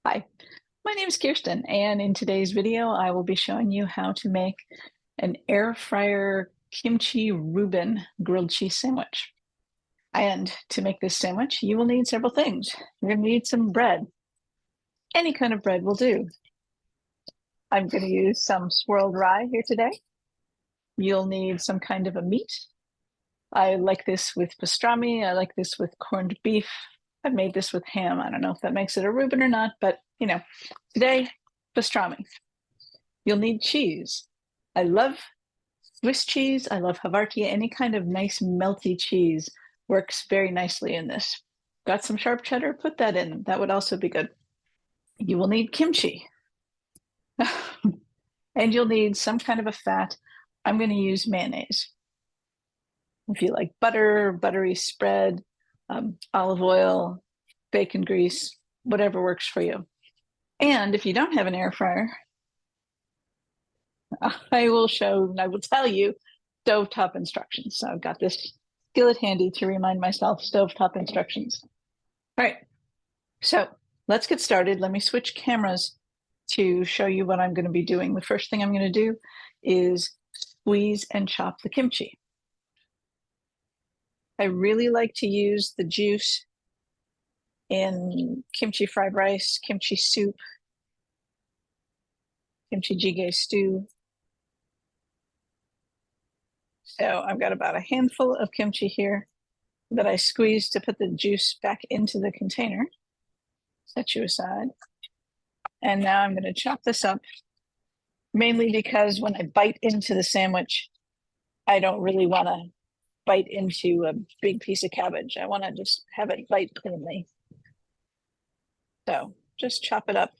Hi, my name is Kirsten, and in today's video, I will be showing you how to make an air fryer kimchi Reuben grilled cheese sandwich. And to make this sandwich, you will need several things. You're going to need some bread. Any kind of bread will do. I'm going to use some swirled rye here today. You'll need some kind of a meat. I like this with pastrami. I like this with corned beef. I've made this with ham. I don't know if that makes it a Reuben or not, but today, pastrami. You'll need cheese. I love Swiss cheese. I love Havarti. Any kind of nice melty cheese works very nicely in this. Got some sharp cheddar? Put that in. That would also be good. You will need kimchi. And you'll need some kind of a fat. I'm going to use mayonnaise. If you like butter, buttery spread, olive oil, bacon grease, whatever works for you. And if you don't have an air fryer, I will tell you stovetop instructions. So I've got this skillet handy to remind myself stovetop instructions. All right, so let's get started. Let me switch cameras to show you what I'm going to be doing. The first thing I'm going to do is squeeze and chop the kimchi. I really like to use the juice in kimchi fried rice, kimchi soup, kimchi jjigae stew. So I've got about a handful of kimchi here that I squeezed to put the juice back into the container. Set you aside. And now I'm going to chop this up, mainly because when I bite into the sandwich, I don't really want to bite into a big piece of cabbage. I want to just have it bite cleanly. So just chop it up,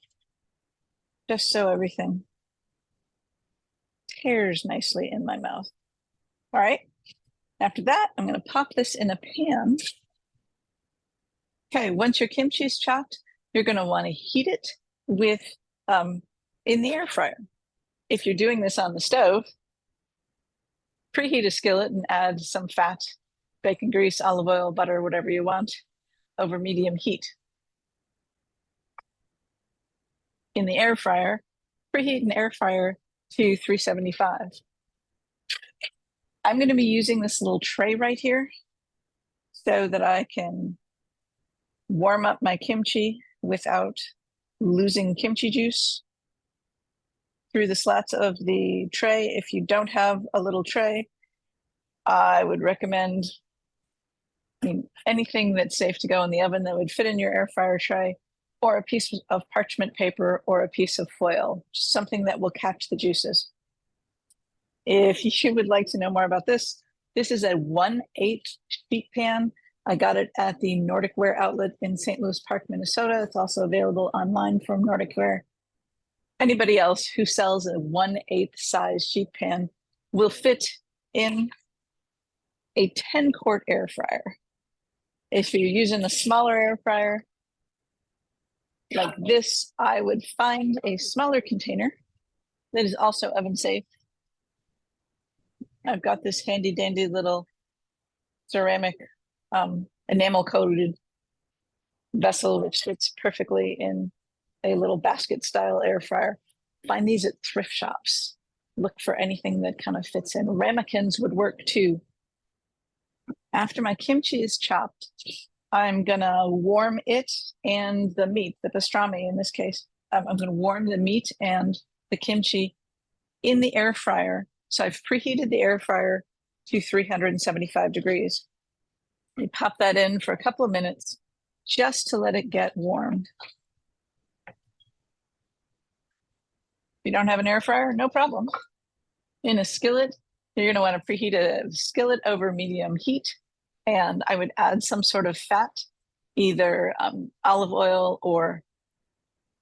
just so everything tears nicely in my mouth. All right. After that, I'm going to pop this in a pan. Okay, once your kimchi is chopped, you're going to want to heat it with in the air fryer. If you're doing this on the stove, preheat a skillet and add some fat, bacon grease, olive oil, butter, whatever you want, over medium heat. In the air fryer, preheat an air fryer to 375. I'm going to be using this little tray right here so that I can warm up my kimchi without losing kimchi juice through the slats of the tray. If you don't have a little tray, I would recommend anything that's safe to go in the oven that would fit in your air fryer tray, or a piece of parchment paper or a piece of foil, something that will catch the juices. If you would like to know more about this, this is a 1/8 sheet pan. I got it at the Nordic Ware outlet in St. Louis Park, Minnesota. It's also available online from Nordic Ware. Anybody else who sells a 1/8 size sheet pan will fit in a 10-quart air fryer. If you're using a smaller air fryer like this, I would find a smaller container that is also oven safe. I've got this handy dandy little ceramic enamel coated vessel which fits perfectly in a little basket style air fryer. Find these at thrift shops. Look for anything that kind of fits in. Ramekins would work too. After my kimchi is chopped, I'm gonna warm it and the meat, the pastrami in this case. I'm gonna warm the meat and the kimchi in the air fryer. So I've preheated the air fryer to 375 degrees. You pop that in for a couple of minutes just to let it get warmed. If you don't have an air fryer, no problem. In a skillet, you're gonna want to preheat a skillet over medium heat, and I would add some sort of fat, either olive oil or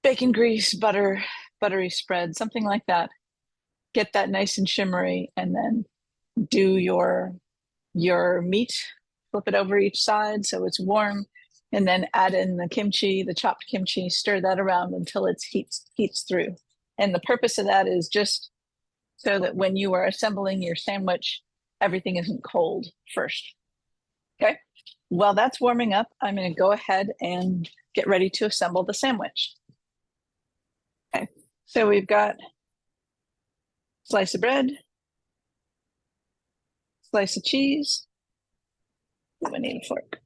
bacon grease, butter, buttery spread, something like that. Get that nice and shimmery, and then do your meat, flip it over each side so it's warm, and then add in the kimchi, the chopped kimchi, stir that around until it heats through. And the purpose of that is just so that when you are assembling your sandwich, everything isn't cold first. Okay, while that's warming up, I'm going to go ahead and get ready to assemble the sandwich. So we've got slice of bread, slice of cheese. We need a fork.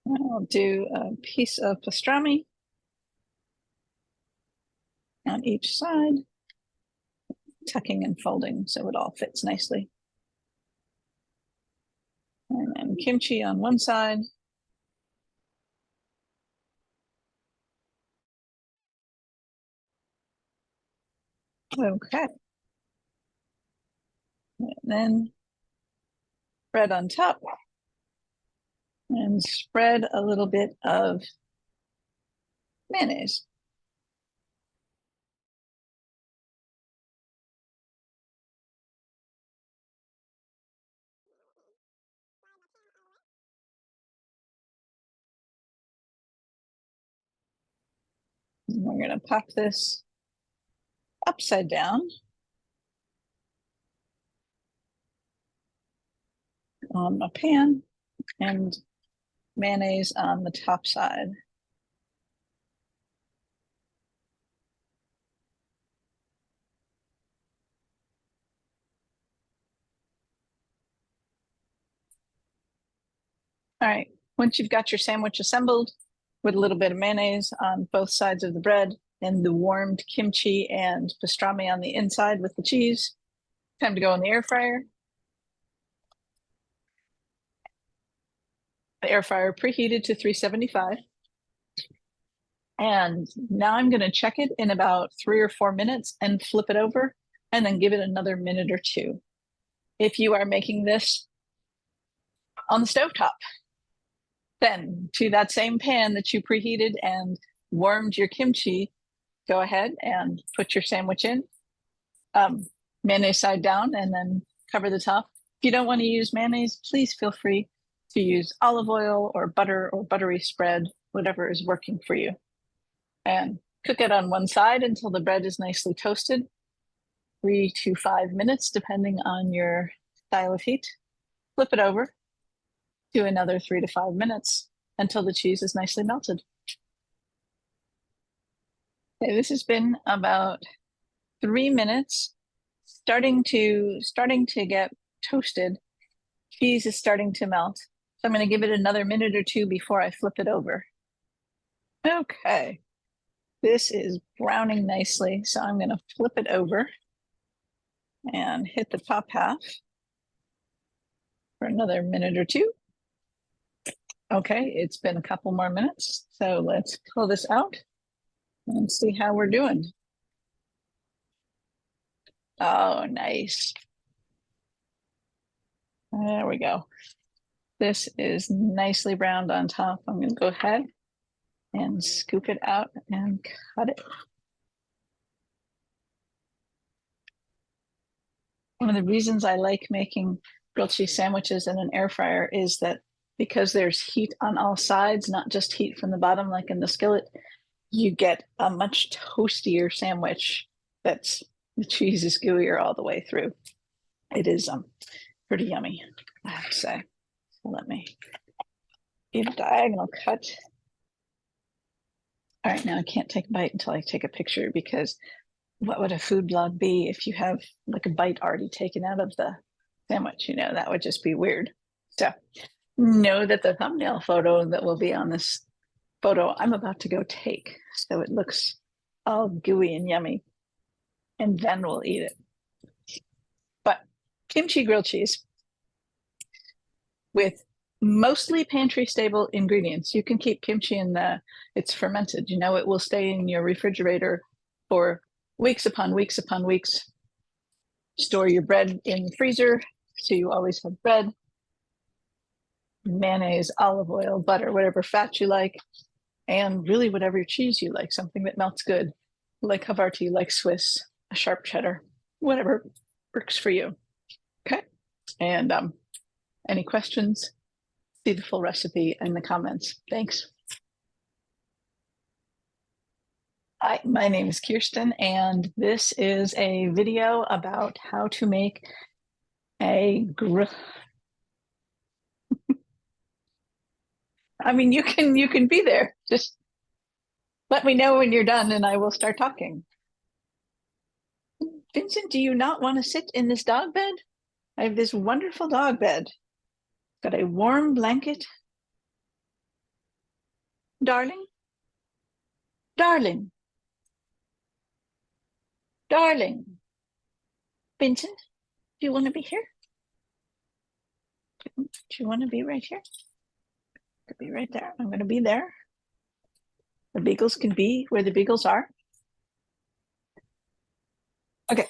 I'll do a piece of pastrami on each side, tucking and folding so it all fits nicely. And then kimchi on one side. Okay. And then bread on top. And spread a little bit of mayonnaise. And we're going to pop this upside down on a pan and mayonnaise on the top side. All right, once you've got your sandwich assembled with a little bit of mayonnaise on both sides of the bread and the warmed kimchi and pastrami on the inside with the cheese, time to go in the air fryer. The air fryer preheated to 375. And now I'm going to check it in about 3 or 4 minutes and flip it over and then give it another minute or two. If you are making this on the stovetop, then to that same pan that you preheated and warmed your kimchi, go ahead and put your sandwich in, mayonnaise side down, and then cover the top. If you don't want to use mayonnaise, please feel free to use olive oil or butter or buttery spread, whatever is working for you. And cook it on one side until the bread is nicely toasted, 3 to 5 minutes, depending on your style of heat. Flip it over, do another 3 to 5 minutes until the cheese is nicely melted. Okay, this has been about 3 minutes, starting to get toasted. Cheese is starting to melt. So I'm going to give it another minute or two before I flip it over. Okay, this is browning nicely, so I'm going to flip it over and hit the top half for another minute or two. Okay, it's been a couple more minutes, so let's pull this out and see how we're doing. Oh, nice. There we go. This is nicely browned on top. I'm going to go ahead and scoop it out and cut it. One of the reasons I like making grilled cheese sandwiches in an air fryer is that because there's heat on all sides, not just heat from the bottom like in the skillet, you get a much toastier sandwich that's the cheese is gooier all the way through. It is pretty yummy, I have to say. So let me do a diagonal cut. All right, now I can't take a bite until I take a picture, because what would a food blog be if you have like a bite already taken out of the sandwich? You know, that would just be weird. So know that the thumbnail photo that will be on this photo I'm about to go take, so it looks all gooey and yummy, and then we'll eat it. But kimchi grilled cheese with mostly pantry stable ingredients. You can keep kimchi in it's fermented. You know, it will stay in your refrigerator for weeks upon weeks upon weeks. Store your bread in the freezer so you always have bread, mayonnaise, olive oil, butter, whatever fat you like, and really whatever cheese you like, something that melts good, like Havarti, like Swiss, a sharp cheddar, whatever works for you. Okay. And any questions? See the full recipe in the comments. Thanks. Hi, my name is Kirsten, and this is a video about how to make a I mean, you can be there. Just let me know when you're done and I will start talking. Vincent, do you not want to sit in this dog bed? I have this wonderful dog bed. Got a warm blanket. Darling, darling, darling. Vincent, do you want to be here? Do you want to be right here? Could be right there. I'm going to be there. The beagles can be where the beagles are. Okay,